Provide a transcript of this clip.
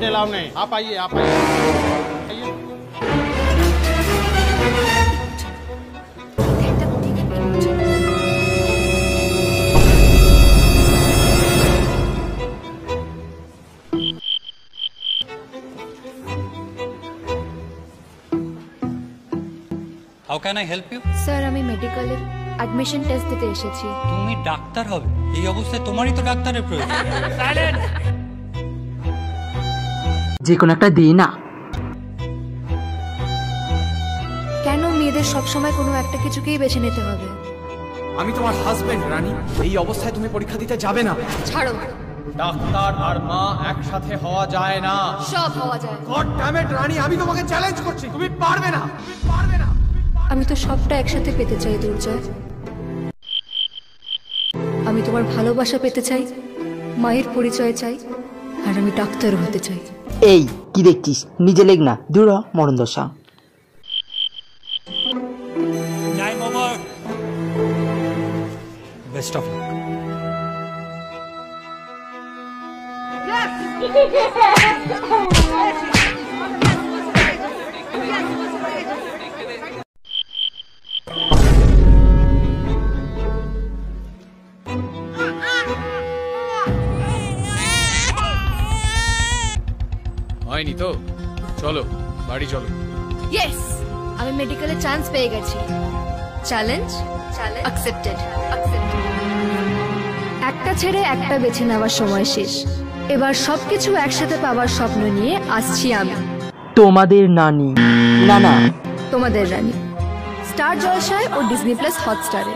आने अलाउ नहीं। आप आइए, आप आइए। How can I help you? Sir আমি মেডিকেলের অ্যাডমিশন টেস্ট দিতে এসেছি। তুমি ডাক্তার হবে? এই অবস্থায় তোমারই তো ডাক্তারের প্রয়োজন। সাইলেন্ট। যে কোনো একটা দিই না। কেন মেয়েদের সব সময় কোনো একটা কিছুকেই বেছে নিতে হবে? আমি তোমার হাজবেন্ড রানী, এই অবস্থায় তুমি পরীক্ষা দিতে যাবে না। ছাড়ো। ডাক্তার আর মা একসাথে হওয়া যায় না। সব হওয়া যায়। গড ড্যাম ইট রানী, আমি তোমাকে চ্যালেঞ্জ করছি, তুমি পারবে না, তুমি পারবে না। আমি তো সবটা একসাথে পেতে চাই দুর্জয়। আমি তোমার ভালোবাসা পেতে চাই, মায়ের পরিচয় চাই, আর আমি ডাক্তার হতে চাই। এই কি দেখছিস? নিজে লেগ না, দূর হ, মরণ দশা। Time over. Best of luck. হয়নি তো, চলো বাড়ি চলো। ইয়েস, আমি মেডিকেলে চান্স পেয়ে গেছি। Challenge accepted. একটা ছেড়ে একটা বেছে নেওয়ার সময় শেষ। এবার সবকিছু একসাথে পাওয়ার স্বপ্ন নিয়ে আসছি আমি, তোমাদের নানি। না না, তোমাদের রানী। স্টার জলসায় ও ডিজনি প্লাস হটস্টারে।